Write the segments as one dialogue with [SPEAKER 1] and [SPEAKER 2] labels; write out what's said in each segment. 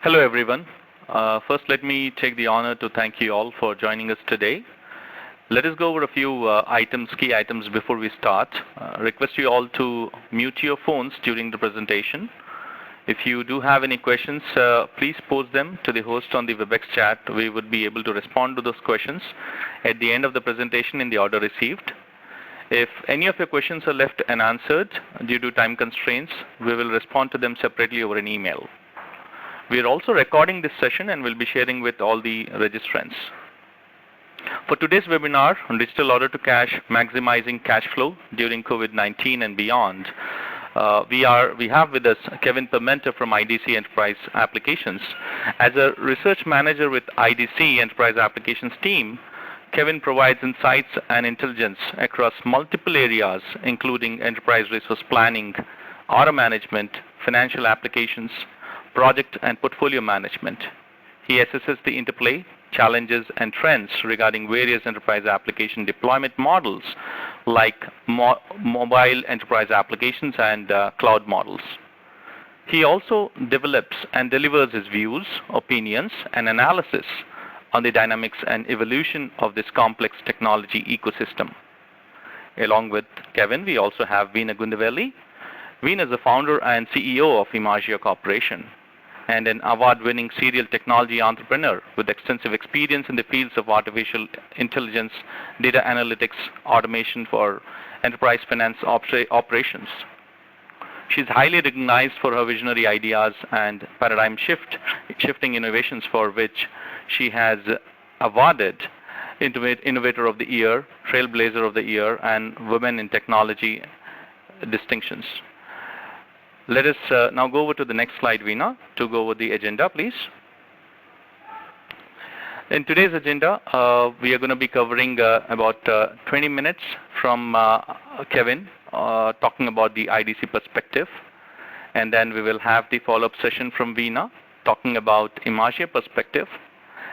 [SPEAKER 1] Hello, everyone. First, let me take the honor to thank you all for joining us today. Let us go over a few key items before we start. Request you all to mute your phones during the presentation. If you do have any questions, please post them to the host on the WebEx chat. We would be able to respond to those questions at the end of the presentation in the order received. If any of your questions are left unanswered due to time constraints, we will respond to them separately over an email. We are also recording this session and will be sharing with all the registrants. For today's webinar on digital order to cash, maximizing cash flow during COVID-19 and beyond, we have with us Kevin Pimenta from IDC Enterprise Applications. As a research manager with IDC Enterprise Applications team, Kevin provides insights and intelligence across multiple areas, including enterprise resource planning, order management, financial applications, project and portfolio management. He assesses the interplay, challenges, and trends regarding various enterprise application deployment models like mobile enterprise applications and cloud models. He also develops and delivers his views, opinions, and analysis on the dynamics and evolution of this complex technology ecosystem. Along with Kevin, we also have Veena Gundevelli. Veena is the founder and CEO of Imagi Corporation and an award-winning serial technology entrepreneur with extensive experience in the fields of artificial intelligence, data analytics, automation for enterprise finance operations. She's highly recognized for her visionary ideas and paradigm shifting innovations for which she has awarded Innovator of the Year, Trailblazer of the Year, and Women in Technology distinctions. Let us now go over to the next slide, Veena, to go over the agenda, please. In today's agenda, we are going to be covering about 20 minutes from Kevin, talking about the IDC perspective. And then we will have the follow-up session from Veena, talking about Imagi perspective.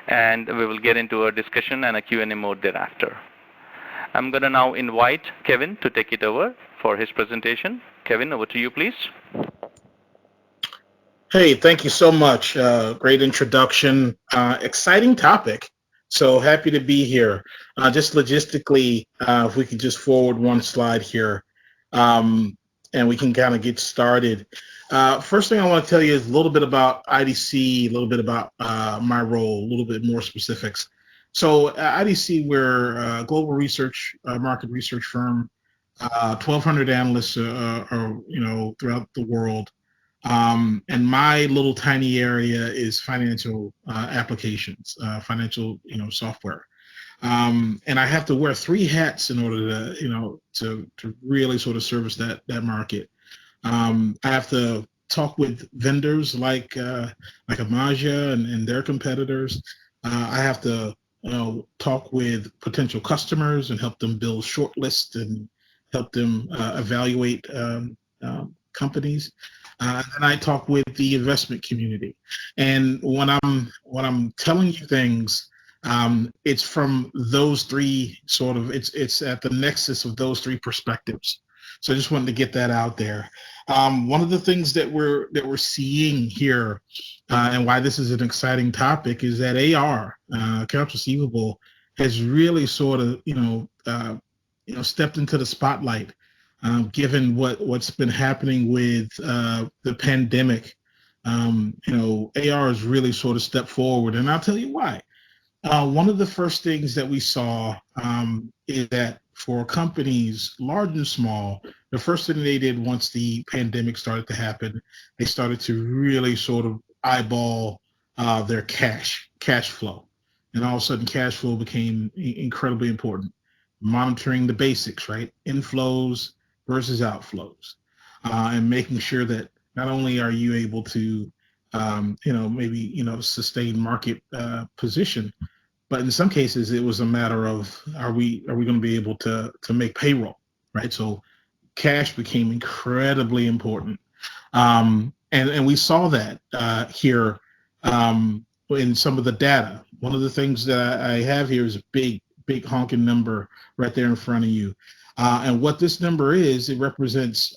[SPEAKER 1] And we will get into a discussion and a Q&A mode thereafter. I'm going to now invite Kevin to take it over for his presentation. Kevin, over to you, please.
[SPEAKER 2] Hey, thank you so much. Great introduction. Exciting topic. So happy to be here. Just logistically, if we could just forward one slide here, and we can kind of get started. First thing I want to tell you is a little bit about IDC, a little bit about my role, a little bit more specifics. So IDC, we're a global research, market research firm. 1,200 analysts throughout the world. And my little tiny area is financial applications, financial software. And I have to wear 3 hats in order to really sort of service that market. I have to talk with vendors like Imagi and their competitors. I have to talk with potential customers and help them build shortlists and help them evaluate companies. And I talk with the investment community. And when I'm telling you things, it's from those 3 sort of, it's at the nexus of those 3 perspectives. So I just wanted to get that out there. One of the things that we're seeing here, and why this is an exciting topic, is that AR, accounts receivable, has really sort of stepped into the spotlight, given what's been happening with the pandemic. AR has really sort of stepped forward, and I'll tell you why. One of the first things that we saw is that for companies, large and small, the first thing they did once the pandemic started to happen, they started to really sort of eyeball their cash flow. And all of a sudden, cash flow became incredibly important. Monitoring the basics, right? Inflows versus outflows, and making sure that not only are you able to, sustain market position, but in some cases it was a matter of are we going to be able to make payroll, right? So cash became incredibly important, and we saw that here in some of the data. One of the things that I have here is a big honking number right there in front of you. And what this number is, it represents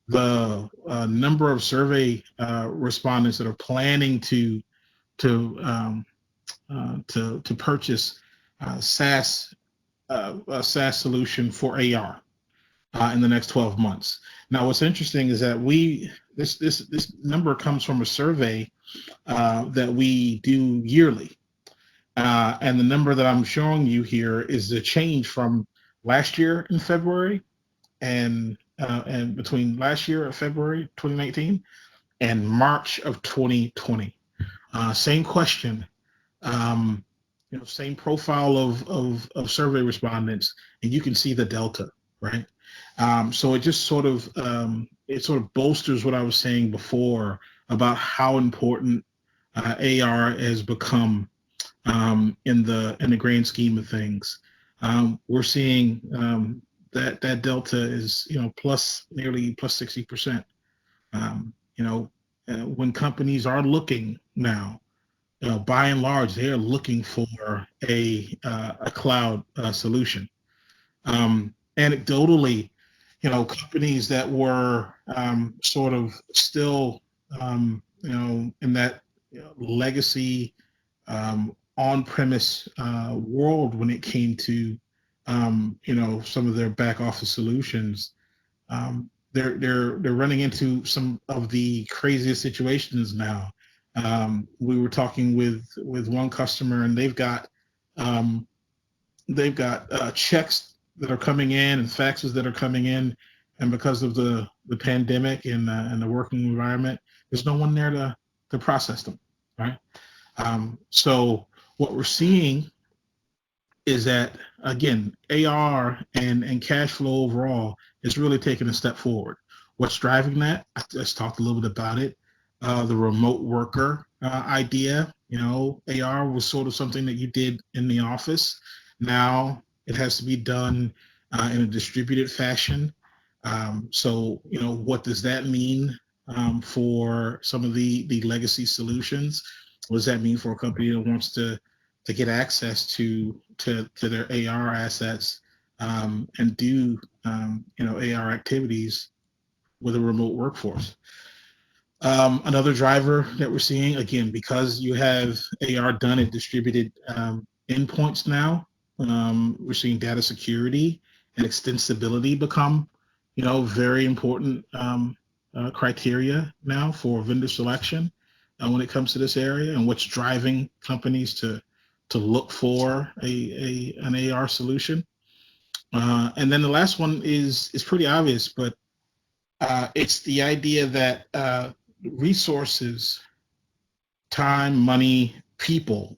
[SPEAKER 2] the number of survey respondents that are planning to to purchase SaaS a SaaS solution for AR in the next 12 months. Now, what's interesting is that this number comes from a survey that we do yearly, and the number that I'm showing you here is the change from last year in February and between last year of February 2019 and March of 2020. Same question, same profile of survey respondents, and you can see the delta, right? So it just sort of bolsters what I was saying before about how important AR has become in the grand scheme of things. We're seeing that delta is nearly plus 60%. When companies are looking now, by and large, they are looking for a cloud solution. Anecdotally, companies that were sort of still, in that legacy on-premise world when it came to, some of their back office solutions, they're running into some of the craziest situations now. We were talking with one customer, and they've got checks that are coming in and faxes that are coming in, and because of the pandemic and the working environment, there's no one there to process them, right? So what we're seeing is that, again, AR and cash flow overall is really taking a step forward. What's driving that? I just talked a little bit about it. The remote worker idea. AR was sort of something that you did in the office. Now it has to be done in a distributed fashion. So, what does that mean for some of the legacy solutions? What does that mean for a company that wants to get access to their AR assets and do AR activities with a remote workforce? Another driver that we're seeing, again, because you have AR done at distributed endpoints now, we're seeing data security and extensibility become, very important criteria now for vendor selection when it comes to this area, and what's driving companies to look for an AR solution. And then the last one is pretty obvious, but it's the idea that resources, time, money, people,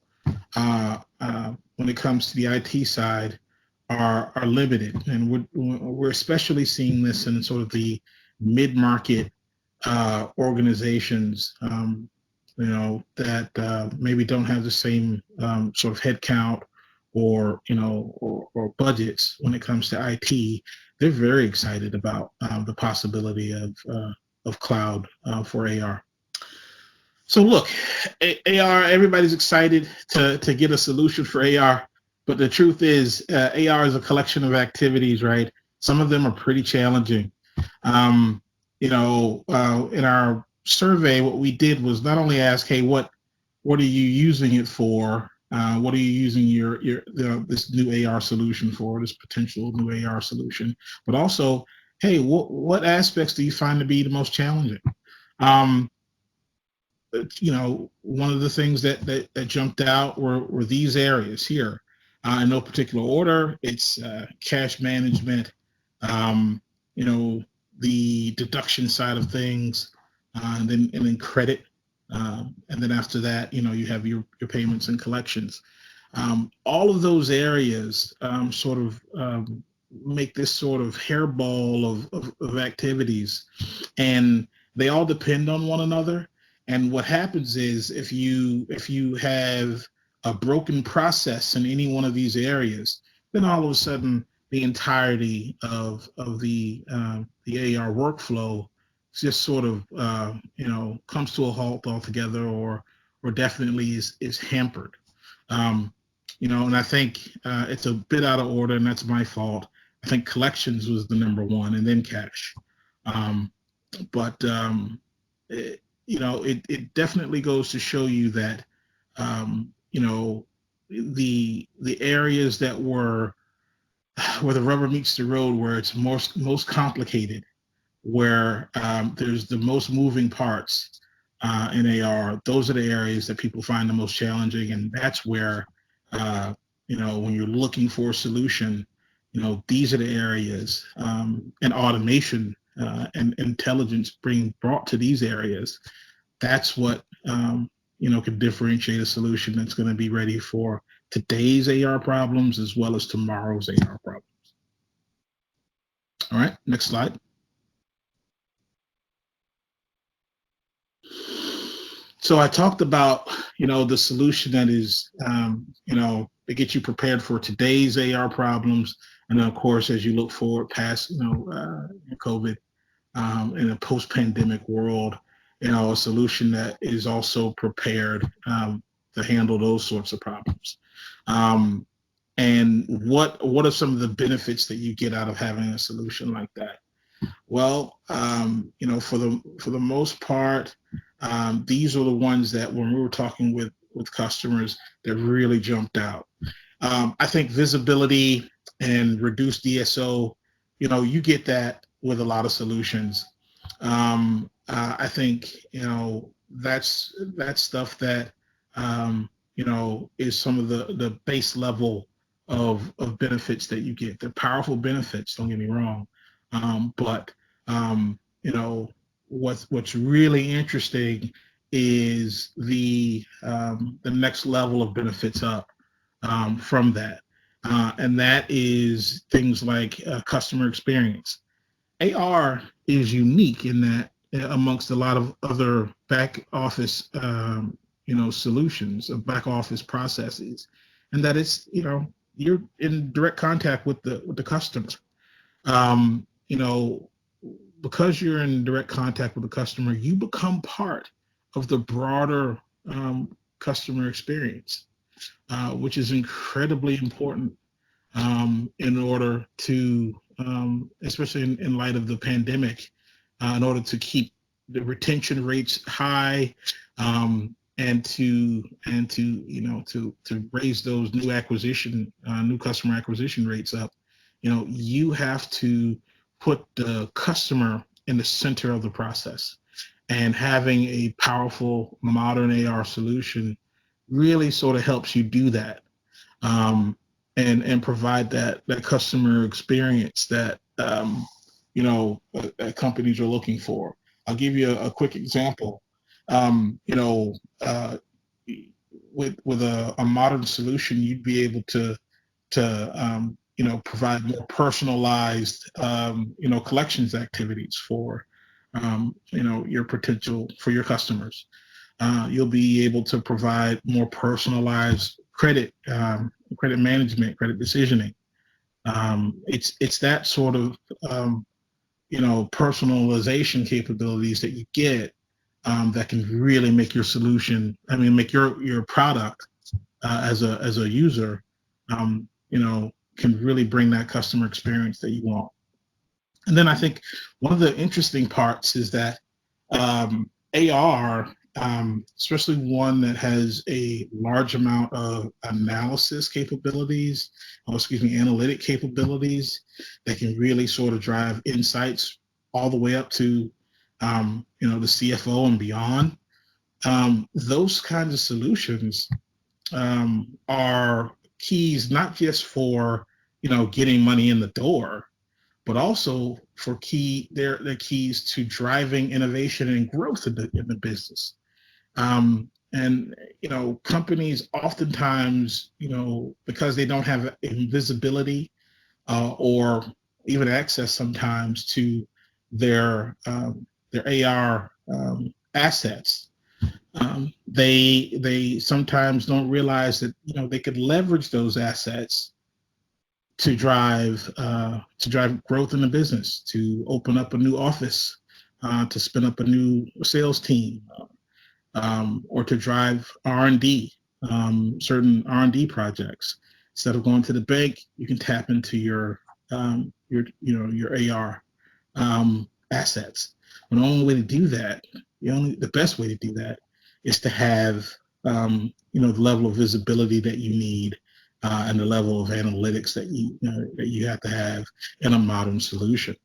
[SPEAKER 2] when it comes to the IT side, are limited, and we're especially seeing this in sort of the mid-market organizations, that maybe don't have the same sort of headcount or budgets when it comes to IT. They're very excited about the possibility of cloud for AR. So look, AR, everybody's excited to get a solution for AR, but the truth is AR is a collection of activities, right? Some of them are pretty challenging. In our survey, what we did was not only ask, hey, what are you using it for? What are you using this new AR solution for, this potential new AR solution? But also, hey, what aspects do you find to be the most challenging? One of the things that jumped out were these areas here. In no particular order, it's cash management, the deduction side of things, and then credit. And then after that, you have your payments and collections. All of those areas sort of make this sort of hairball of activities, and they all depend on one another. And what happens is if you have a broken process in any one of these areas, then all of a sudden the entirety of the AR workflow just sort of comes to a halt altogether, or definitely is hampered. And I think it's a bit out of order, and that's my fault. I think collections was the number one, and then cash. But it definitely goes to show you that the areas that were where the rubber meets the road, where it's most complicated, where there's the most moving parts in AR. Those are the areas that people find the most challenging, and that's where when you're looking for a solution, these are the areas, and automation and intelligence being brought to these areas. That's what can differentiate a solution that's going to be ready for today's AR problems as well as tomorrow's AR problems. All right, next slide. So I talked about, the solution that is, to get you prepared for today's AR problems. And then, of course, as you look forward past, COVID, in a post-pandemic world, a solution that is also prepared to handle those sorts of problems. And what are some of the benefits that you get out of having a solution like that? Well, for the most part, these are the ones that when we were talking with customers that really jumped out. I think visibility and reduced DSO, you get that with a lot of solutions. I think that's stuff that is some of the base level of benefits that you get. They're powerful benefits. Don't get me wrong, but what's really interesting is the next level of benefits up from that, and that is things like customer experience. AR is unique in that amongst a lot of other back office solutions of back office processes, and that it's you're in direct contact with the customer. Um, you know, because you're in direct contact with the customer, you become part of the broader customer experience, which is incredibly important in order to, especially in light of the pandemic, in order to keep the retention rates high, and to raise those new customer acquisition rates up. You have to put the customer in the center of the process, and having a powerful modern AR solution really sort of helps you do that, and provide that customer experience that companies are looking for. I'll give you a quick example. With a modern solution, you'd be able to provide more personalized collections activities for your customers. You'll be able to provide more personalized credit management, credit decisioning. It's that sort of personalization capabilities that you get that can really make your solution. Make your product as a user, can really bring that customer experience that you want. And then I think one of the interesting parts is that AR, especially one that has a large amount of analysis capabilities, analytic capabilities that can really sort of drive insights all the way up to, the CFO and beyond. Those kinds of solutions are keys, not just for, getting money in the door, but also for they're keys to driving innovation and growth in the business. And companies oftentimes, because they don't have visibility or even access sometimes to their AR assets, they sometimes don't realize that they could leverage those assets to drive growth in the business, to open up a new office, to spin up a new sales team, or to drive R&D, certain R&D projects. Instead of going to the bank, you can tap into your AR assets. And the only way to do that, the best way to do that, is to have the level of visibility that you need, and the level of analytics that you have to have in a modern solution.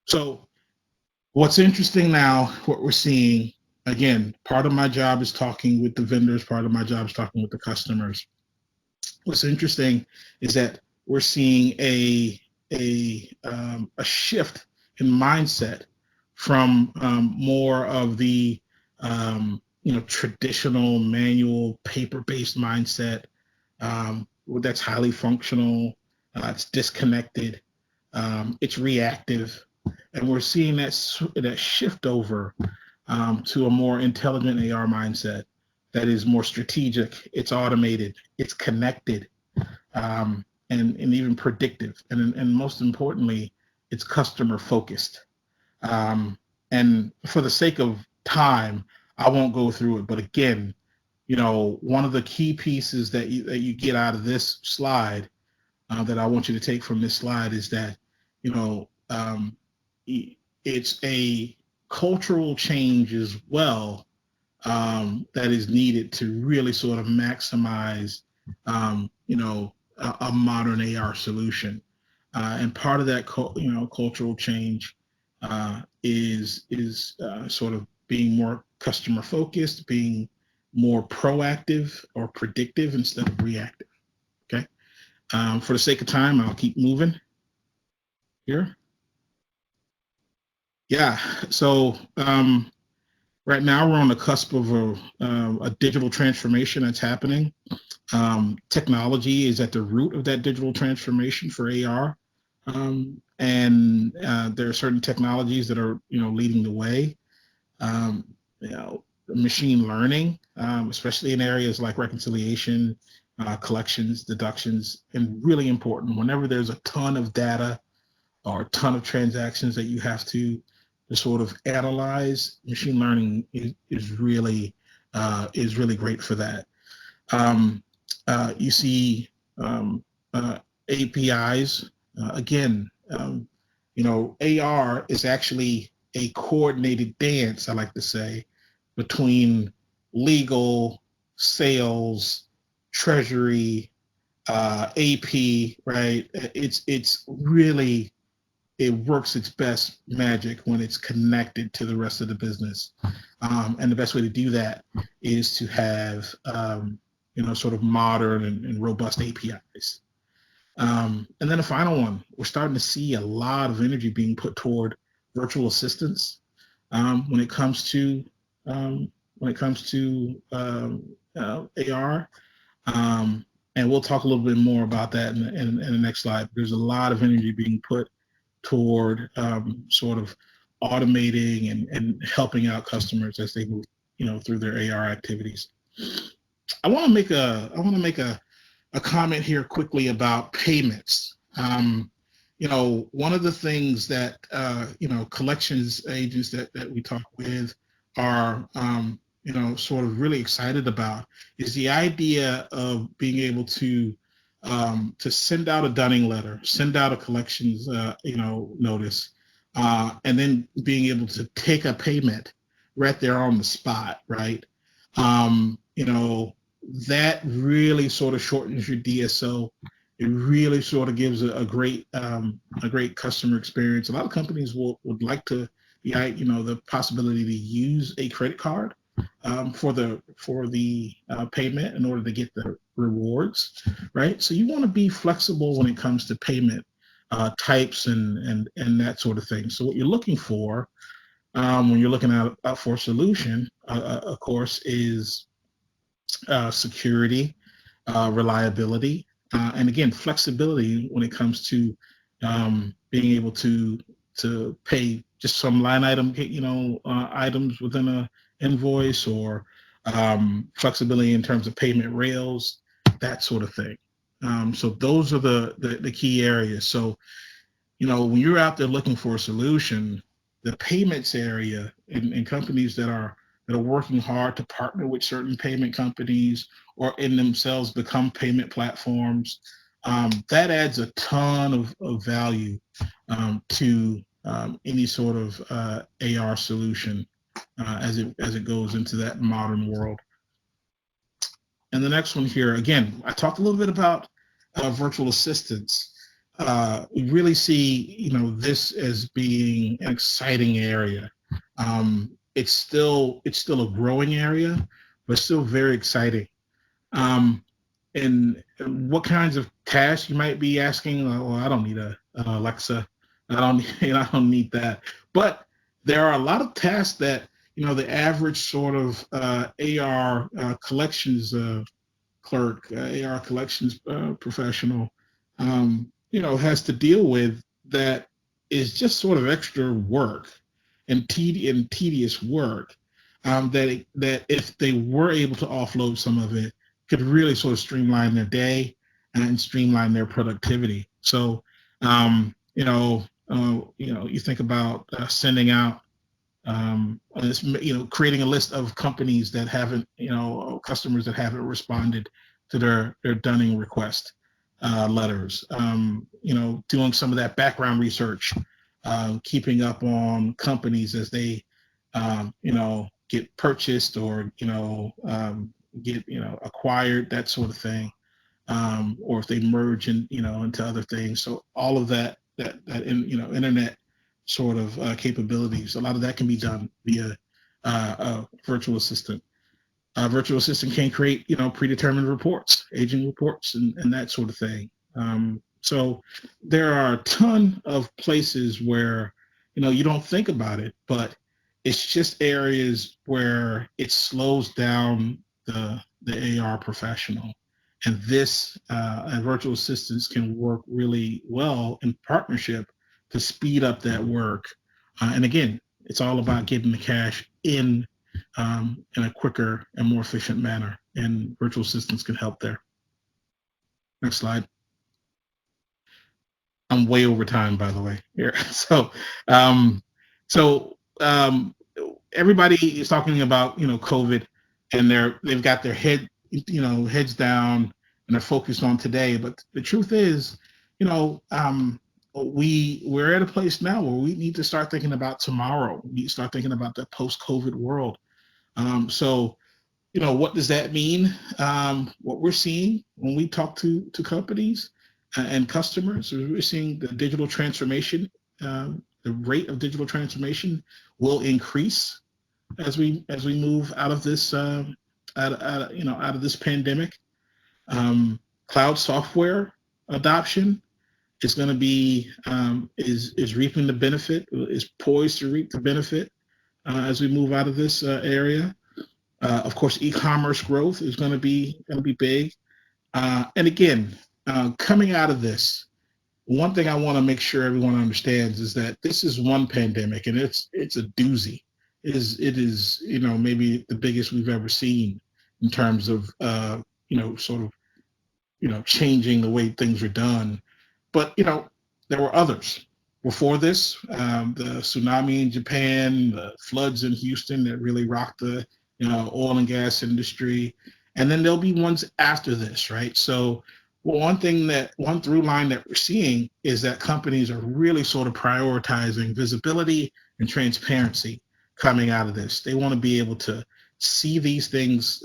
[SPEAKER 2] So what's interesting now, what we're seeing, again, part of my job is talking with the vendors, part of my job is talking with the customers. What's interesting is that we're seeing a shift in mindset from more of the traditional manual paper-based mindset, that's highly functional, it's disconnected, it's reactive, and we're seeing that shift over to a more intelligent AR mindset that is more strategic, it's automated, it's connected, and even predictive, and most importantly, it's customer focused. And for the sake of time, I won't go through it, but again, one of the key pieces that you get out of this slide, that I want you to take from this slide, is that it's a cultural change as well, that is needed to really sort of maximize a modern AR solution. And part of that cultural change is sort of being more customer focused, being more proactive or predictive instead of reactive. Okay. For the sake of time, I'll keep moving here. Yeah. So right now we're on the cusp of a digital transformation that's happening. Technology is at the root of that digital transformation for AR, and there are certain technologies that are leading the way. Machine learning, especially in areas like reconciliation, collections, deductions, and really important whenever there's a ton of data or a ton of transactions that you have to sort of analyze. Machine learning is really great for that. You see APIs. Again, AR is actually a coordinated dance, I like to say, between legal, sales, treasury, AP, right? It's really, it works its best magic when it's connected to the rest of the business. And the best way to do that is to have sort of modern and robust APIs. And then the final one, we're starting to see a lot of energy being put toward virtual assistants when it comes to AR. And we'll talk a little bit more about that in the next slide. There's a lot of energy being put toward sort of automating and helping out customers as they move through their AR activities. I want to make a comment here quickly about payments. One of the things that collections agents that we talk with are sort of really excited about is the idea of being able to send out a dunning letter, send out a collections notice, and then being able to take a payment right there on the spot, right? That really sort of shortens your DSO. It really sort of gives a great customer experience. A lot of companies would like to, the possibility to use a credit card for the payment in order to get the rewards, right? So you want to be flexible when it comes to payment types and that sort of thing. So what you're looking for when you're looking out for a solution, of course, is security, reliability, and again, flexibility when it comes to being able to pay just some line item, items within a invoice, or flexibility in terms of payment rails, that sort of thing. So those are the key areas. So when you're out there looking for a solution, the payments area and companies that are working hard to partner with certain payment companies or in themselves become payment platforms, that adds a ton of value to any sort of AR solution as it goes into that modern world. And the next one here, again, I talked a little bit about virtual assistants. We really see, this as being an exciting area. It's still a growing area, but still very exciting. And what kinds of tasks you might be asking? Well, I don't need a Alexa. I don't I don't need that. But there are a lot of tasks that the average sort of AR collections clerk, AR collections professional, has to deal with, that is just sort of extra work and tedious work, that if they were able to offload some of it, could really sort of streamline their day and streamline their productivity. So, you think about sending out, creating a list of companies that haven't, customers that haven't responded to their dunning request letters. Doing some of that background research, keeping up on companies as they, get purchased or get acquired, that sort of thing, or if they merge into other things. So all of that internet sort of capabilities, a lot of that can be done via a virtual assistant. A virtual assistant can create predetermined reports, aging reports, and that sort of thing. So there are a ton of places where you don't think about it, but it's just areas where it slows down the AR professional. And this and virtual assistants can work really well in partnership to speed up that work. And again, it's all about getting the cash in a quicker and more efficient manner. And virtual assistants can help there. Next slide. I'm way over time, by the way, here. So everybody is talking about COVID, and they've got their heads down, and they're focused on today. But the truth is, we're at a place now where we need to start thinking about tomorrow. We need to start thinking about the post-COVID world. So what does that mean? What we're seeing when we talk to companies and customers, we're seeing the digital transformation, the rate of digital transformation will increase as we move out of this out of this pandemic. Cloud software adoption is going to be is reaping the benefit, is poised to reap the benefit as we move out of this area. Of course, e-commerce growth is going to be big. And again, coming out of this, one thing I want to make sure everyone understands is that this is one pandemic, and it's a doozy. It is maybe the biggest we've ever seen in terms of sort of changing the way things are done. But there were others before this. The tsunami in Japan, the floods in Houston that really rocked the oil and gas industry, and then there'll be ones after this, right? So one through line that we're seeing is that companies are really sort of prioritizing visibility and transparency coming out of this. They want to be able to see these things,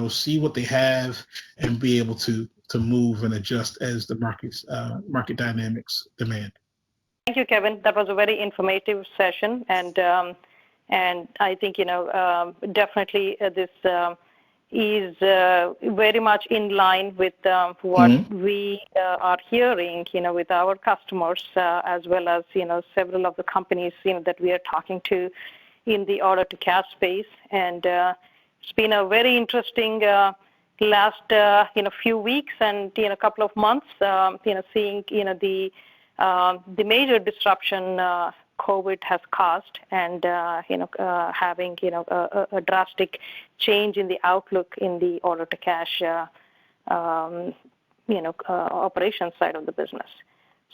[SPEAKER 2] see what they have, and be able to move and adjust as the market dynamics demand.
[SPEAKER 3] Thank you, Kevin. That was a very informative session, and I think definitely this is very much in line with what we are hearing, with our customers, as well as several of the companies that we are talking to in the order to cash space. And it's been a very interesting last few weeks and a couple of months, seeing the major disruption COVID has caused, and having a drastic change in the outlook in the order to cash operations side of the business.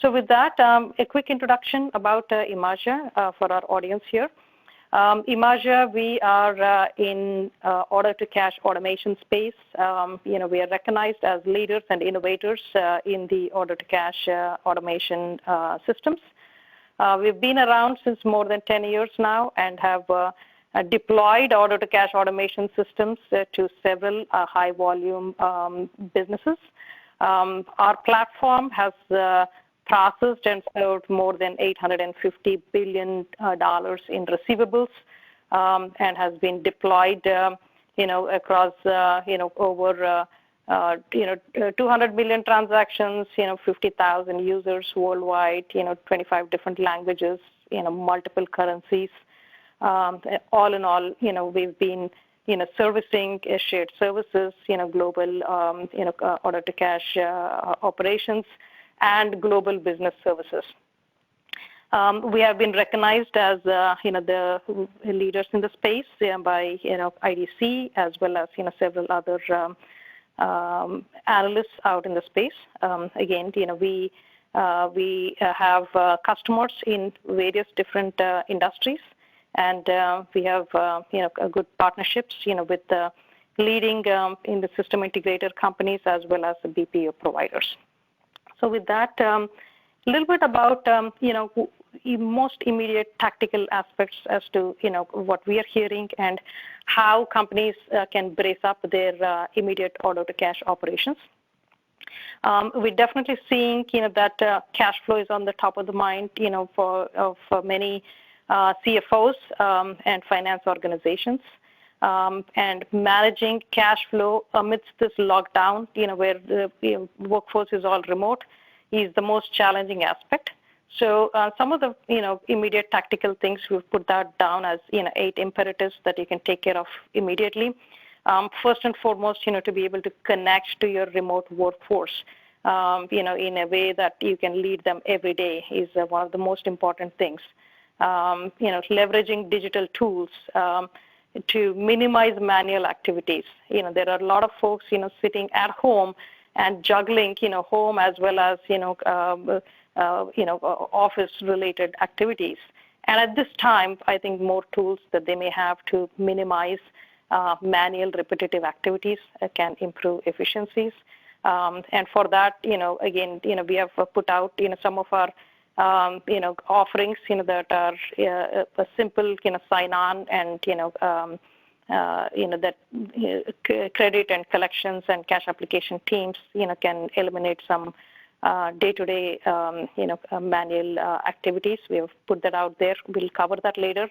[SPEAKER 3] So with that, a quick introduction about Imagi for our audience here. Imagi, we are in order to cash automation space. We are recognized as leaders and innovators in the order to cash automation systems. We've been around since more than 10 years now and have deployed order-to-cash automation systems to several high-volume businesses. Our platform has processed and served more than $850 billion in receivables and has been deployed, across, over 200 million transactions, 50,000 users worldwide, 25 different languages, multiple currencies. All in all, we've been, servicing shared services, global, order-to-cash operations and global business services. We have been recognized as, the leaders in the space by, IDC as well as, several other analysts out in the space. Again, we have customers in various different industries, and we have, good partnerships, with the leading in the system integrator companies as well as the BPO providers. So with that, a little bit about, most immediate tactical aspects as to, what we are hearing and how companies can brace up their immediate order-to-cash operations. We're definitely seeing, that cash flow is on the top of the mind, for many CFOs and finance organizations. And managing cash flow amidst this lockdown, where the workforce is all remote, is the most challenging aspect. So some of the immediate tactical things, we've put that down as 8 imperatives that you can take care of immediately. First and foremost, to be able to connect to your remote workforce, in a way that you can lead them every day is one of the most important things. Leveraging digital tools to minimize manual activities. There are a lot of folks, sitting at home and juggling, home as well as, office-related activities. And at this time, I think more tools that they may have to minimize manual repetitive activities can improve efficiencies. And for that, again, we have put out, some of our, offerings, that are a simple, sign-on and, that credit and collections and cash application teams, can eliminate some day-to-day, manual activities. We have put that out there. We'll cover that later.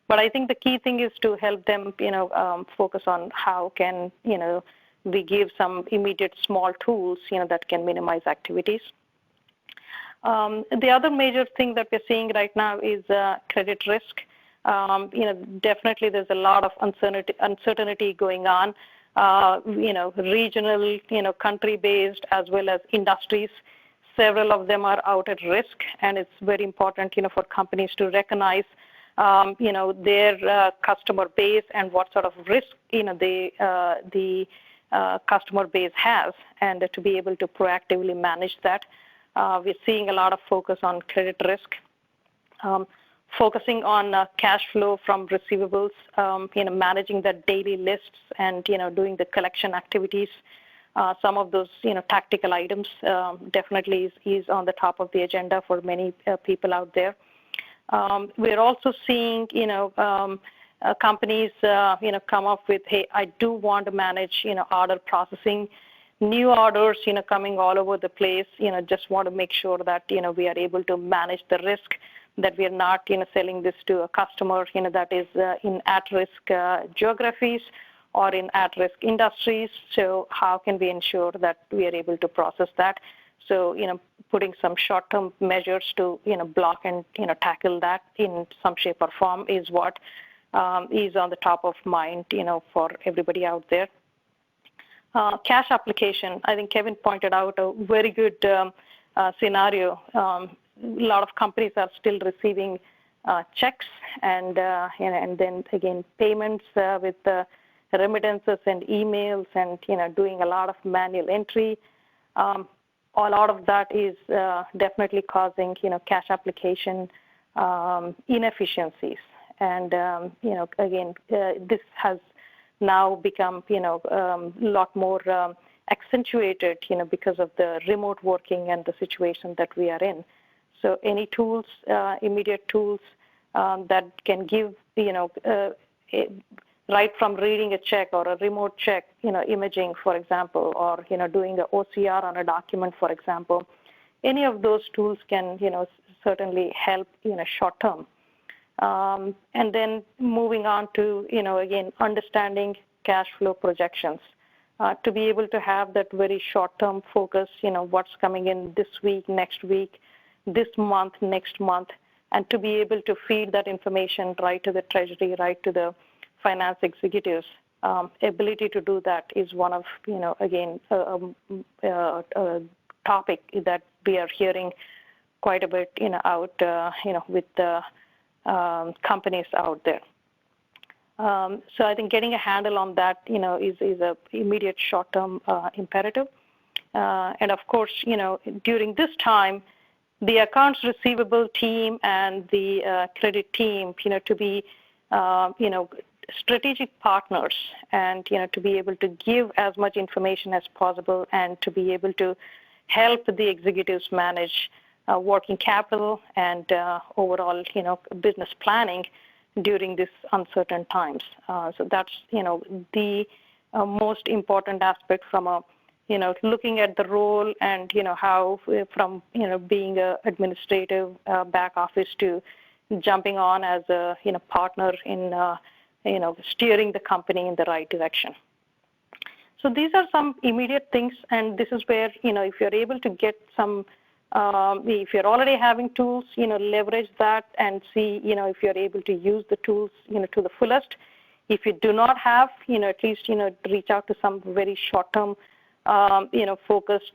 [SPEAKER 3] But I think the key thing is to help them, focus on how can, we give some immediate small tools, that can minimize activities. The other major thing that we're seeing right now is credit risk. Definitely there's a lot of uncertainty going on, regional, country-based as well as industries. Several of them are out at risk, and it's very important, for companies to recognize, their customer base and what sort of risk, the customer base has, and to be able to proactively manage that. We're seeing a lot of focus on credit risk, focusing on cash flow from receivables, managing the daily lists and, doing the collection activities. Some of those, tactical items definitely is on the top of the agenda for many people out there. We're also seeing, companies, come up with, hey, I do want to manage, order processing, new orders, coming all over the place, just want to make sure that, we are able to manage the risk, that we are not, selling this to a customer, that is in at-risk geographies or in at-risk industries. So how can we ensure that we are able to process that? So, putting some short-term measures to, block and, tackle that in some shape or form is what is on the top of mind, for everybody out there. Cash application, I think Kevin pointed out a very good scenario. A lot of companies are still receiving checks and then again payments with remittances and emails and doing a lot of manual entry. A lot of that is definitely causing cash application inefficiencies, and again this has now become a lot more accentuated because of the remote working and the situation that we are in. So any tools, immediate tools that can give, right from reading a check or a remote check, imaging, for example, or, doing the OCR on a document, for example. Any of those tools can, certainly help, short term. And then moving on to, again, understanding cash flow projections. To be able to have that very short-term focus, what's coming in this week, next week, this month, next month, and to be able to feed that information right to the treasury, right to the finance executives. Ability to do that is one of, again, a topic that we are hearing quite a bit, out, with the companies out there. So I think getting a handle on that, is a immediate short-term imperative. And of course, during this time, the accounts receivable team and the credit team, to be, strategic partners and, to be able to give as much information as possible and to be able to help the executives manage working capital and overall, business planning during these uncertain times. So that's, the most important aspect from a, looking at the role and, how from, being a administrative back office to jumping on as a, partner in, steering the company in the right direction. So these are some immediate things, and this is where, if you're able to get some, if you're already having tools, leverage that and see, if you're able to use the tools, to the fullest. If you do not have, at least, reach out to some very short-term, focused,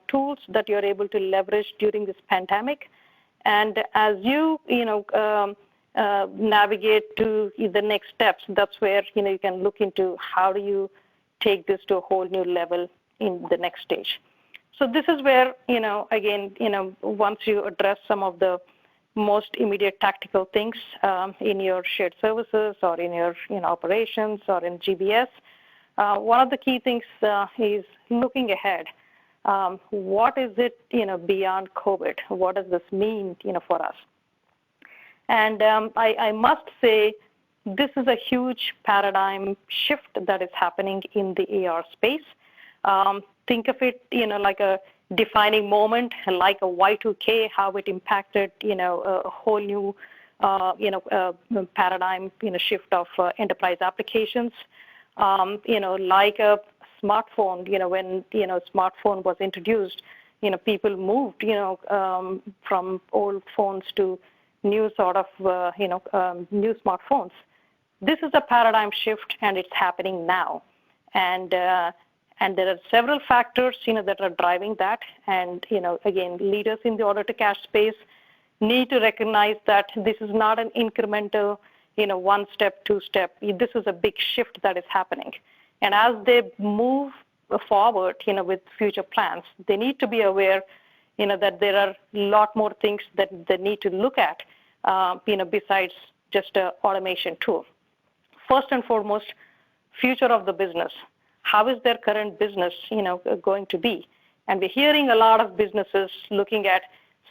[SPEAKER 3] tools that you're able to leverage during this pandemic. And as you, navigate to the next steps, that's where, you can look into how do you take this to a whole new level in the next stage. So this is where, again, once you address some of the most immediate tactical things in your shared services or in your operations or in GBS, one of the key things is looking ahead. What is it, beyond COVID? What does this mean, for us? And I must say, this is a huge paradigm shift that is happening in the AR space. Think of it, like a defining moment, like a Y2K, how it impacted, a whole new, paradigm, shift of enterprise applications. Like a smartphone, when, smartphone was introduced, people moved, from old phones to new sort of, new smartphones. This is a paradigm shift, and it's happening now. And there are several factors, that are driving that. And, again, leaders in the order-to-cash space need to recognize that this is not an incremental, one step, two step. This is a big shift that is happening. And as they move forward, with future plans, they need to be aware, that there are a lot more things that they need to look at, besides just an automation tool. First and foremost, future of the business. How is their current business, going to be? And we're hearing a lot of businesses looking at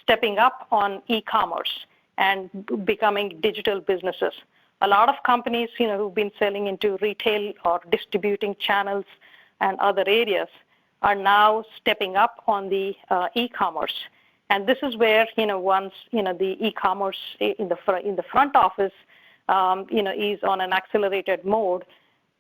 [SPEAKER 3] stepping up on e-commerce and becoming digital businesses. A lot of companies, who've been selling into retail or distributing channels and other areas are now stepping up on the e-commerce. And this is where, once, the e-commerce in the front office, is on an accelerated mode,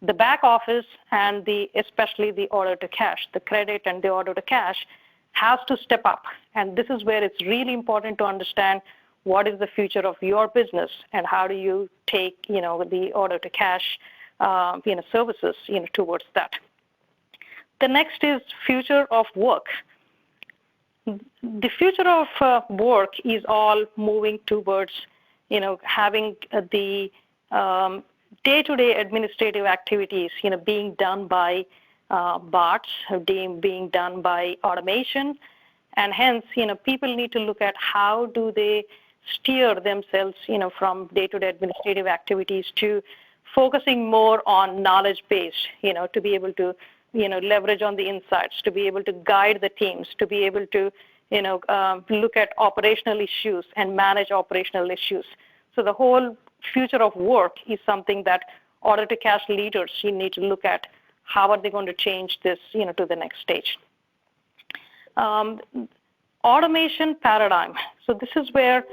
[SPEAKER 3] the back office and especially the order to cash, the credit and the order to cash has to step up. And this is where it's really important to understand what is the future of your business and how do you take, the order to cash, services, towards that. The next is future of work. The future of work is all moving towards, having the day-to-day administrative activities, being done by bots, being done by automation, and hence, people need to look at how do they steer themselves, from day-to-day administrative activities to focusing more on knowledge base, to be able to, leverage on the insights, to be able to guide the teams, to be able to look at operational issues and manage operational issues. So the whole future of work is something that order to cash leaders need to look at. How are they going to change this, to the next stage? Automation paradigm. So this is where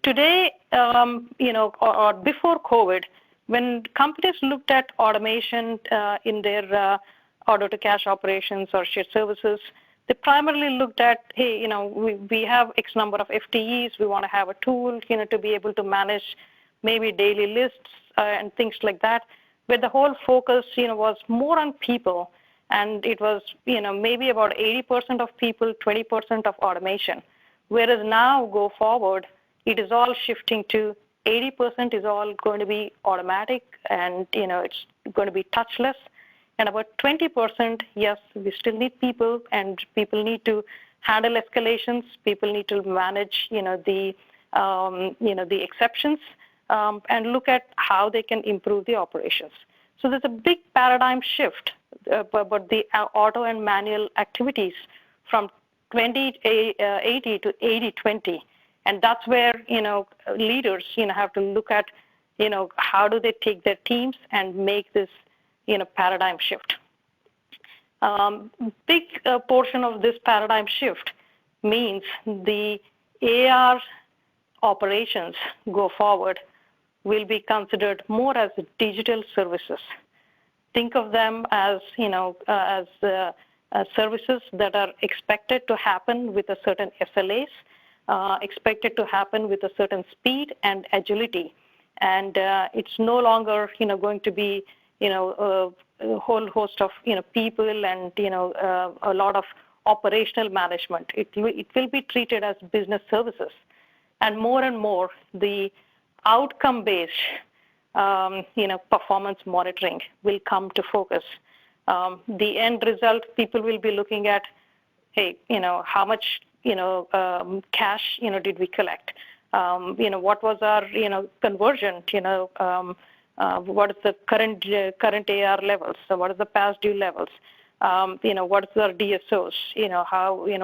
[SPEAKER 3] today, or before COVID, when companies looked at automation in their order to cash operations or shared services, they primarily looked at, hey, we have X number of FTEs. We want to have a tool, to be able to manage maybe daily lists and things like that. But the whole focus, was more on people, and it was, maybe about 80% of people, 20% of automation. Whereas now, go forward, it is all shifting to 80% is all going to be automatic, and it's going to be touchless. And about 20%, yes, we still need people, and people need to handle escalations. People need to manage, the exceptions, and look at how they can improve the operations. So there's a big paradigm shift, but the auto and manual activities from 2080 to 80/20, and that's where leaders have to look at how do they take their teams and make this paradigm shift. Big portion of this paradigm shift means the AR operations go forward will be considered more as digital services. Think of them as services that are expected to happen with a certain SLAs, expected to happen with a certain speed and agility, and it's no longer going to be a whole host of people and a lot of operational management. It will be treated as business services, and more the outcome-based performance monitoring will come to focus. The end result, people will be looking at, hey, how much cash did we collect? What was our conversion? What is the current AR levels? So what is the past due levels? What is our DSOs?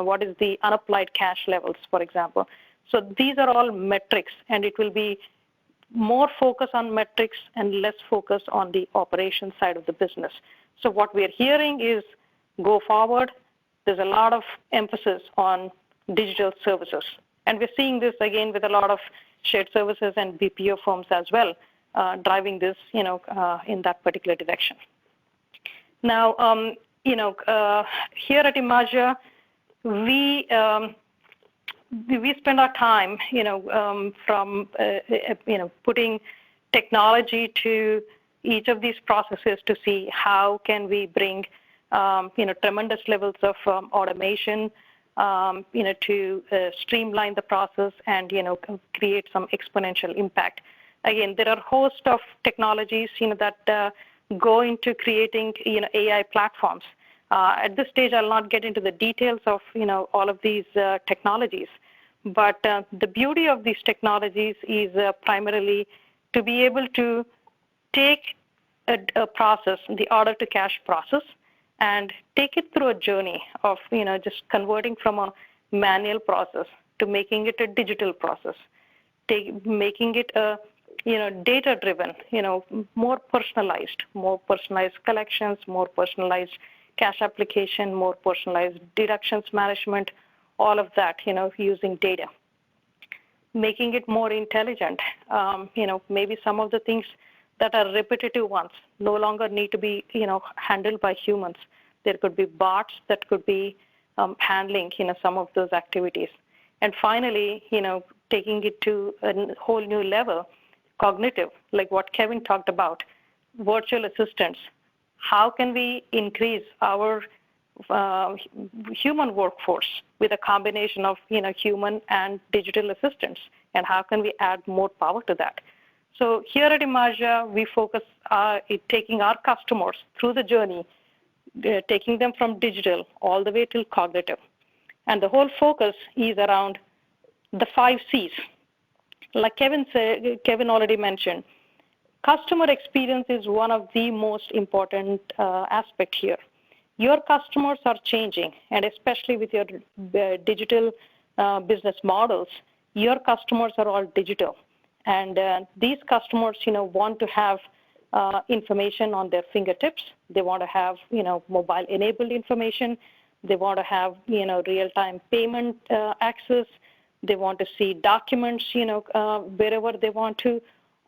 [SPEAKER 3] What is the unapplied cash levels, for example? So these are all metrics, and it will be more focus on metrics and less focus on the operation side of the business. So what we are hearing is, go forward, there's a lot of emphasis on digital services. And we're seeing this again with a lot of shared services and BPO firms as well, driving this, in that particular direction. Now, here at Imagi, we spend our time, from putting technology to each of these processes to see how can we bring, tremendous levels of automation, to streamline the process and, create some exponential impact. Again, there are a host of technologies, that go into creating, AI platforms. At this stage, I'll not get into the details of, all of these technologies. But the beauty of these technologies is primarily to be able to take a process, the order to cash process, and take it through a journey of, just converting from a manual process to making it a digital process, making it a, data-driven, more personalized collections, more personalized cash application, more personalized deductions management, all of that, using data. Making it more intelligent, maybe some of the things that are repetitive ones no longer need to be, handled by humans. There could be bots that could be handling, some of those activities. And finally, taking it to a whole new level, cognitive, like what Kevin talked about, virtual assistants. How can we increase our human workforce with a combination of, human and digital assistants? And how can we add more power to that? So here at Imagi, we focus taking our customers through the journey, taking them from digital all the way to cognitive. And the whole focus is around the 5 C's. Like Kevin already mentioned, customer experience is one of the most important aspect here. Your customers are changing, and especially with your digital business models, your customers are all digital. And these customers, want to have information on their fingertips. They want to have, mobile-enabled information. They want to have, real-time payment access. They want to see documents, wherever they want to.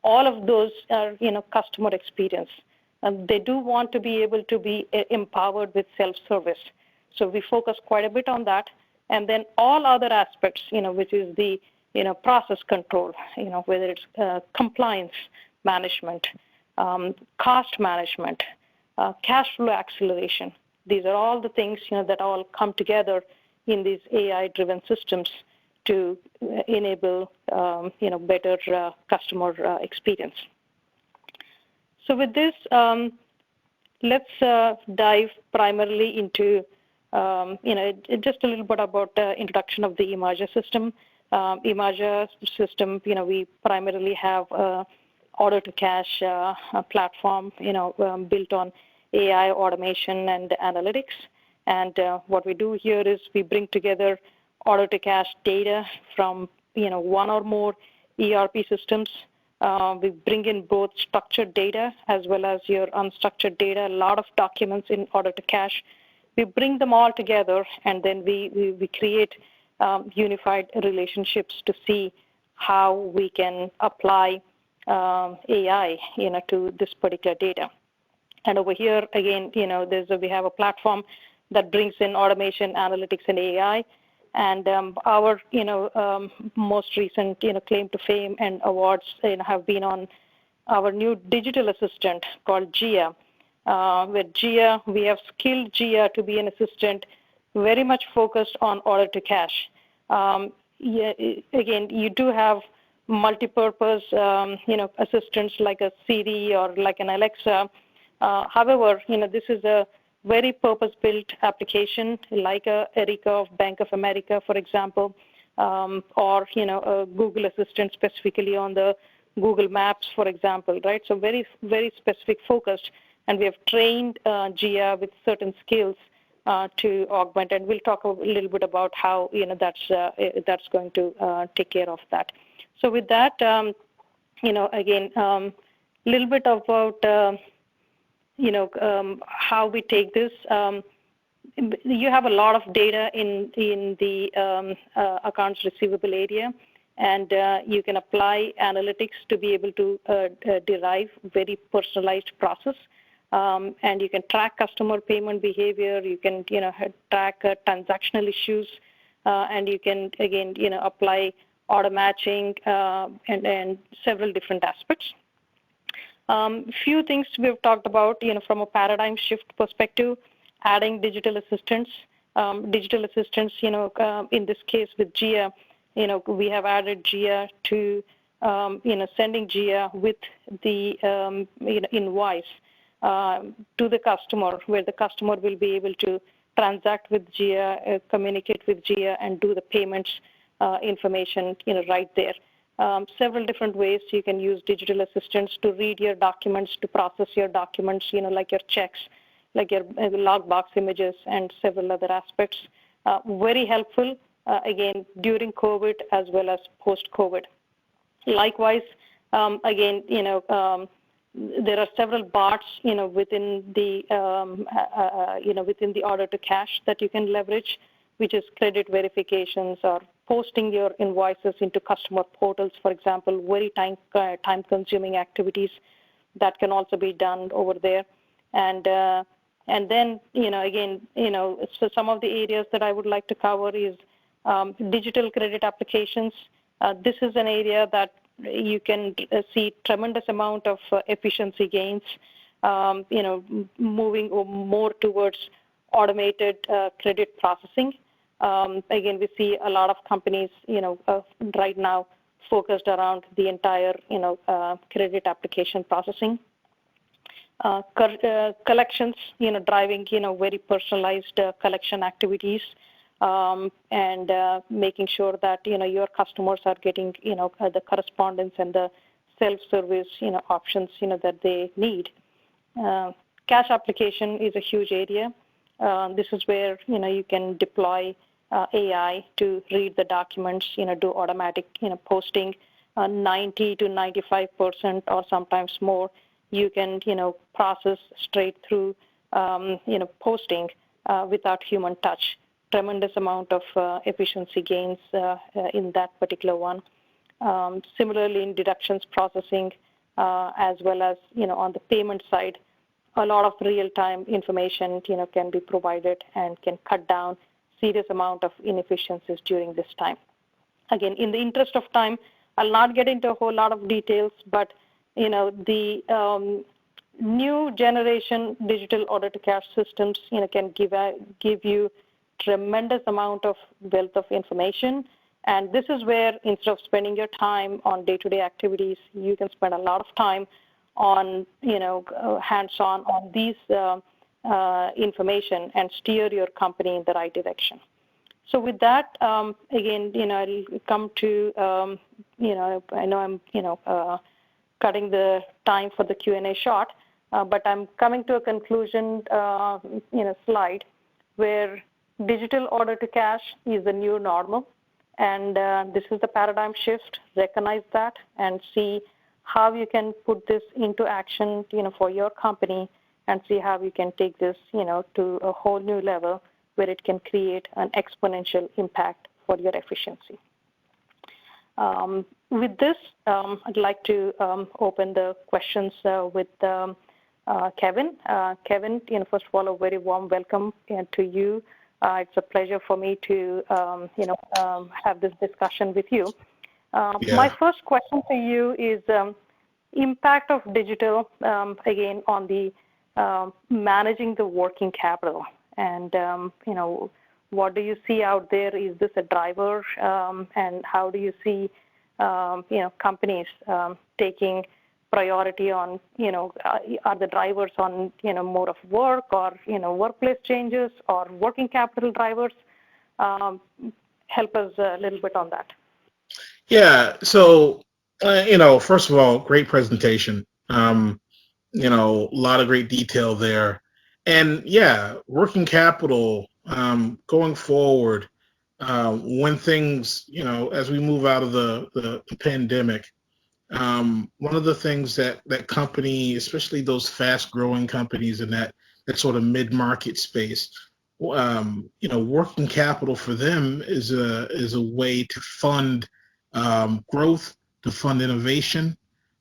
[SPEAKER 3] All of those are, customer experience. They do want to be able to be empowered with self-service. So we focus quite a bit on that. And then all other aspects, which is the, process control, whether it's compliance management, cost management, cash flow acceleration. These are all the things, that all come together in these AI-driven systems to enable, better customer experience. So with this, let's dive primarily into, just a little bit about the introduction of the Imagi system. Imagi system, we primarily have order-to-cash platform, built on AI automation and analytics. And what we do here is we bring together order-to-cash data from, one or more ERP systems. We bring in both structured data as well as your unstructured data, a lot of documents in order-to-cash. We bring them all together, and then we create unified relationships to see how we can apply AI, to this particular data. And over here, again, we have a platform that brings in automation, analytics, and AI. And our, most recent, claim to fame and awards, have been on our new digital assistant called Gia. With Gia, we have skilled Gia to be an assistant very much focused on order-to-cash. Again, you do have multi-purpose, assistants like a Siri or like an Alexa. However, this is a very purpose-built application like a Erica of Bank of America, for example, or, a Google Assistant specifically on the Google Maps, for example, right? So very, very specific focused. And we have trained Gia with certain skills to augment, and we'll talk a little bit about how, that's going to take care of that. So with that, again, a little bit about, how we take this. You have a lot of data in the accounts receivable area, and you can apply analytics to be able to derive very personalized process. And you can track customer payment behavior. You can, track transactional issues, and you can, again, apply auto matching and several different aspects. Few things we've talked about, from a paradigm shift perspective, adding digital assistants. Digital assistants, in this case with Gia, we have added Gia to, sending Gia with the, invoice to the customer, where the customer will be able to transact with Gia, communicate with Gia, and do the payments information, right there. Several different ways you can use digital assistants to read your documents, to process your documents, like your checks, like your logbox images, and several other aspects. Very helpful, again, during COVID as well as post-COVID. Likewise, again, there are several bots, within the, within the order-to-cash that you can leverage, which is credit verifications or posting your invoices into customer portals, for example, very time-consuming activities that can also be done over there. And then, again, so some of the areas that I would like to cover is digital credit applications. This is an area that you can see tremendous amount of efficiency gains, moving more towards automated credit processing. Again, we see a lot of companies, right now focused around the entire, credit application processing. Collections, driving, very personalized collection activities, and making sure that, your customers are getting, the correspondence and the self-service, options, that they need. Cash application is a huge area. This is where you can deploy AI to read the documents, do automatic posting. 90 to 95% or sometimes more, you can process straight through posting without human touch. Tremendous amount of efficiency gains in that particular one. Similarly, in deductions processing, as well as on the payment side, a lot of real-time information can be provided and can cut down serious amount of inefficiencies during this time. Again, in the interest of time, I'll not get into a whole lot of details, but the new generation digital order-to-cash systems can give you tremendous amount of wealth of information. And this is where, instead of spending your time on day-to-day activities, you can spend a lot of time on hands-on on these information and steer your company in the right direction. So with that, again, I'll come to, I know I'm, cutting the time for the Q&A short, but I'm coming to a conclusion, slide where digital order to cash is the new normal. And this is the paradigm shift. Recognize that and see how you can put this into action, for your company, and see how you can take this, to a whole new level where it can create an exponential impact for your efficiency. With this, I'd like to open the questions with Kevin. Kevin, first of all, a very warm welcome to you. It's a pleasure for me to, have this discussion with you. My first question to you is impact of digital, again, on the managing the working capital. And, what do you see out there? Is this a driver? And how do you see, companies taking priority on, are the drivers on, more of work or, workplace changes or working capital drivers? Help us a little bit on that.
[SPEAKER 2] Yeah. So, first of all, great presentation. A lot of great detail there. And yeah, working capital going forward, when things, as we move out of the pandemic, one of the things that company, especially those fast growing companies in that sort of mid-market space, working capital for them is a way to fund growth, to fund innovation.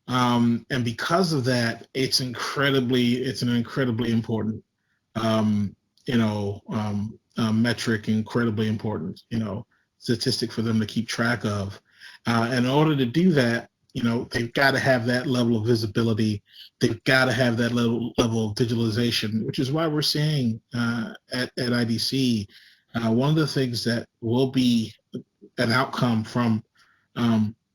[SPEAKER 2] And because of that, it's an incredibly important metric, incredibly important, statistic for them to keep track of. And in order to do that, they've got to have that level of visibility. They've got to have that level of digitalization, which is why we're seeing at IDC, one of the things that will be an outcome from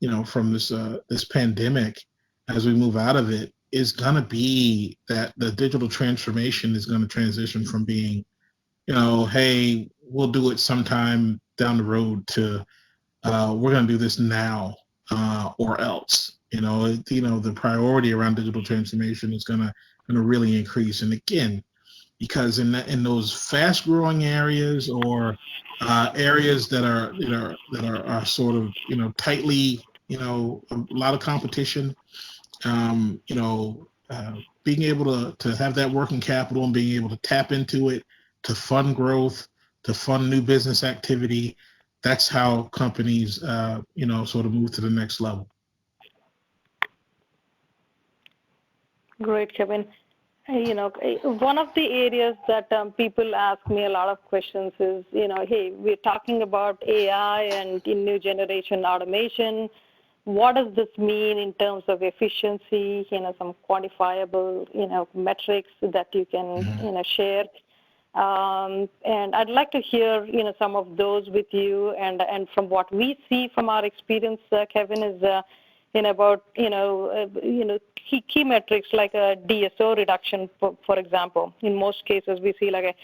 [SPEAKER 2] this pandemic as we move out of it is going to be that the digital transformation is going to transition from being, hey, we'll do it sometime down the road to we're going to do this now or else. The priority around digital transformation is going to really increase. And again, because in those fast growing areas or areas that are sort of tightly, a lot of competition, being able to have that working capital and being able to tap into it to fund growth, to fund new business activity, that's how companies sort of move to the next level.
[SPEAKER 3] Great, Kevin. One of the areas that people ask me a lot of questions is, hey, we're talking about AI and in new generation automation. What does this mean in terms of efficiency, some quantifiable, metrics that you can, share? And I'd like to hear, some of those with you. And from what we see from our experience, Kevin, is about, key metrics like a DSO reduction, for example. In most cases, we see like a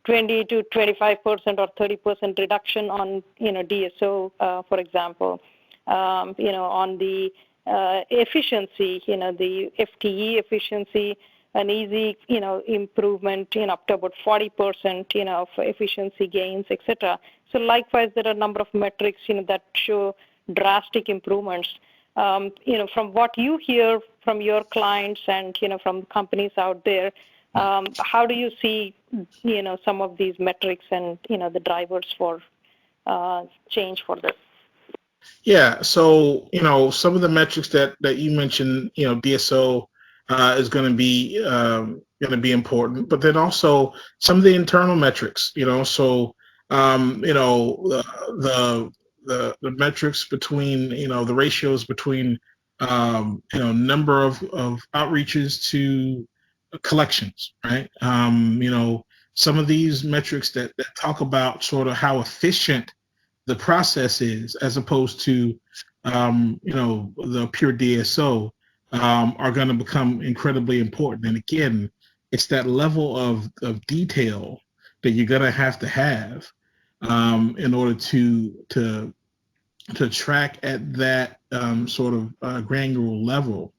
[SPEAKER 3] 20 to 25% or 30% reduction on, DSO, for example. On the efficiency, the FTE efficiency, an easy, improvement, up to about 40%, of efficiency gains, etc. So likewise, there are a number of metrics, that show drastic improvements. From what you hear from your clients and, from companies out there, how do you see, some of these metrics and, the drivers for change for this?
[SPEAKER 2] Yeah, so some of the metrics that you mentioned, DSO is going to be important, but then also some of the internal metrics, so the metrics between the ratios between number of outreaches to collections, right? Some of these metrics that talk about sort of how efficient the process is, as opposed to the pure DSO, are going to become incredibly important. And again, it's that level of detail that you're going to have in order to track at that sort of granular level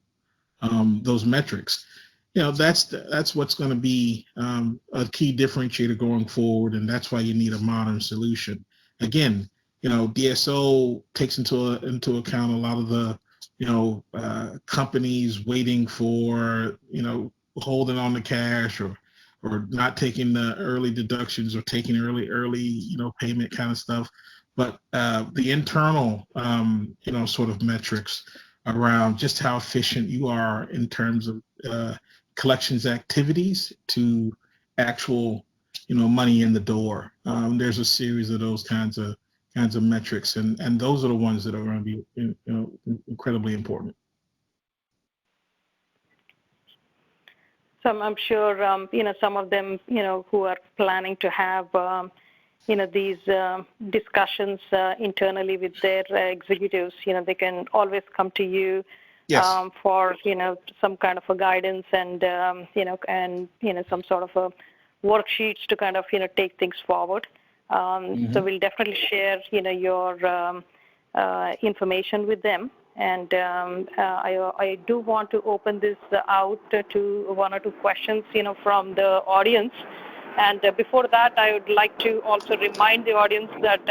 [SPEAKER 2] those metrics. That's what's going to be a key differentiator going forward, and that's why you need a modern solution. Again, DSO takes into account a lot of the companies waiting for holding on to cash or not taking the early deductions or taking early payment kind of stuff. But the internal sort of metrics around just how efficient you are in terms of collections activities to actual money in the door. There's a series of those kinds of metrics, and those are the ones that are going to be incredibly important.
[SPEAKER 3] So I'm sure some of them who are planning to have these discussions internally with their executives, they can always come to you.
[SPEAKER 2] Yes.
[SPEAKER 3] For some kind of a guidance and some sort of a worksheets to kind of take things forward. So we'll definitely share your information with them, and I do want to open this out to one or two questions from the audience. And before that, I would like to also remind the audience that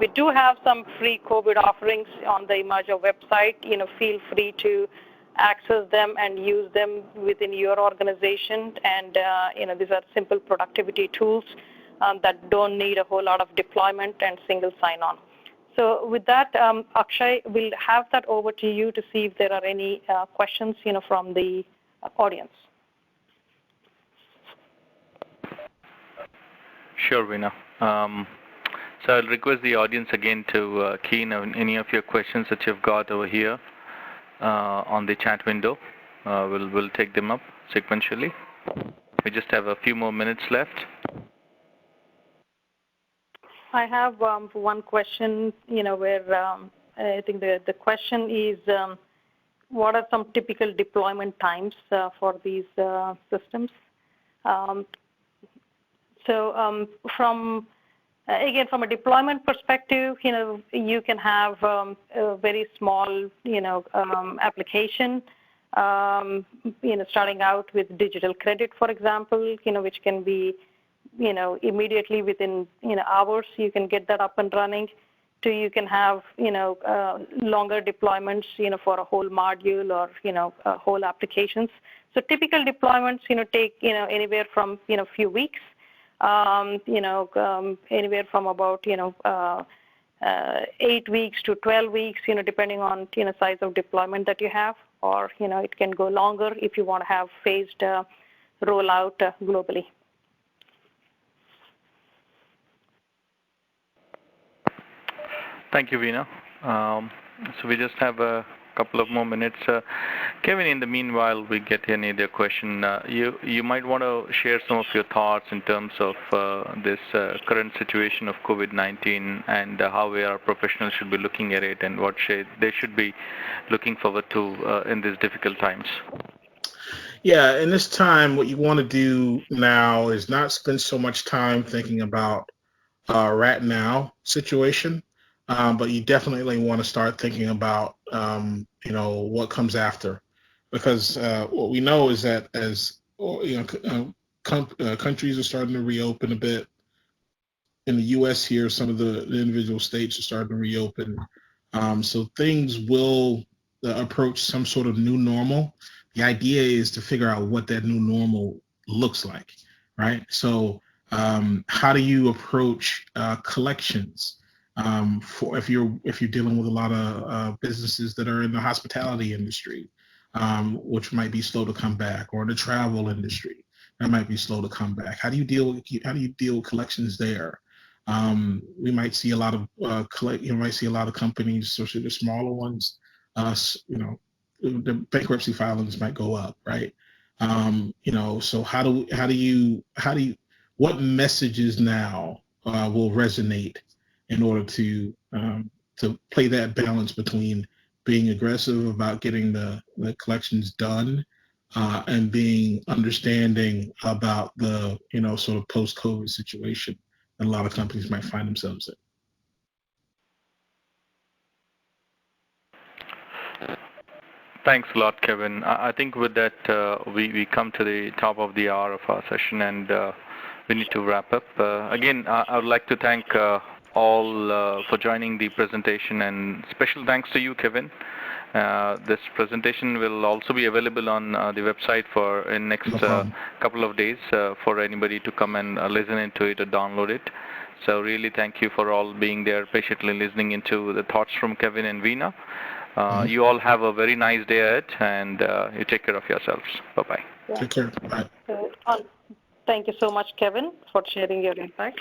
[SPEAKER 3] we do have some free COVID offerings on the Imagi website. Feel free to access them and use them within your organization. And these are simple productivity tools that don't need a whole lot of deployment and single sign-on. So with that, Akshay, we'll have that over to you to see if there are any questions from the audience.
[SPEAKER 1] Sure, Veena. So I'll request the audience again to key in on any of your questions that you've got over here on the chat window. We'll take them up sequentially. We just have a few more minutes left.
[SPEAKER 3] I have one question, where I think the question is, what are some typical deployment times for these systems? So from a deployment perspective, you can have a very small, application, starting out with digital credit, for example, which can be, immediately within, hours, you can get that up and running. To you can have, longer deployments, for a whole module or, whole applications. So typical deployments, take, anywhere from, few weeks. Anywhere from about 8 weeks to 12 weeks, depending on size of deployment that you have, or it can go longer if you want to have phased rollout globally.
[SPEAKER 1] Thank you, Veena. So we just have a couple of more minutes. Kevin, in the meanwhile, we get any other question. You might want to share some of your thoughts in terms of this current situation of COVID-19 and how our professionals should be looking at it and what they should be looking forward to in these difficult times.
[SPEAKER 2] Yeah, in this time, what you want to do now is not spend so much time thinking about right now situation, but you definitely want to start thinking about what comes after, because what we know is that as or countries are starting to reopen a bit. In the U.S. here, some of the individual states are starting to reopen. So things will approach some sort of new normal. The idea is to figure out what that new normal looks like, right? So how do you approach collections for if you're dealing with a lot of businesses that are in the hospitality industry, which might be slow to come back, or in the travel industry that might be slow to come back. How do you deal with collections there? We might see a lot of might see a lot of companies, especially the smaller ones. The bankruptcy filings might go up, right? So what messages now will resonate in order to play that balance between being aggressive about getting the collections done and being understanding about the sort of post-COVID situation that a lot of companies might find themselves in.
[SPEAKER 1] Thanks a lot, Kevin. I think with that, we come to the top of the hour of our session, and we need to wrap up. Again, I would like to thank all for joining the presentation, and special thanks to you, Kevin. This presentation will also be available on the website in next couple of days for anybody to come and listen into it or download it. So really thank you for all being there, patiently listening into the thoughts from Kevin and Veena. You all have a very nice day ahead, and you take care of yourselves. Bye-bye.
[SPEAKER 2] Take care. Bye.
[SPEAKER 3] Thank you so much, Kevin, for sharing your impact.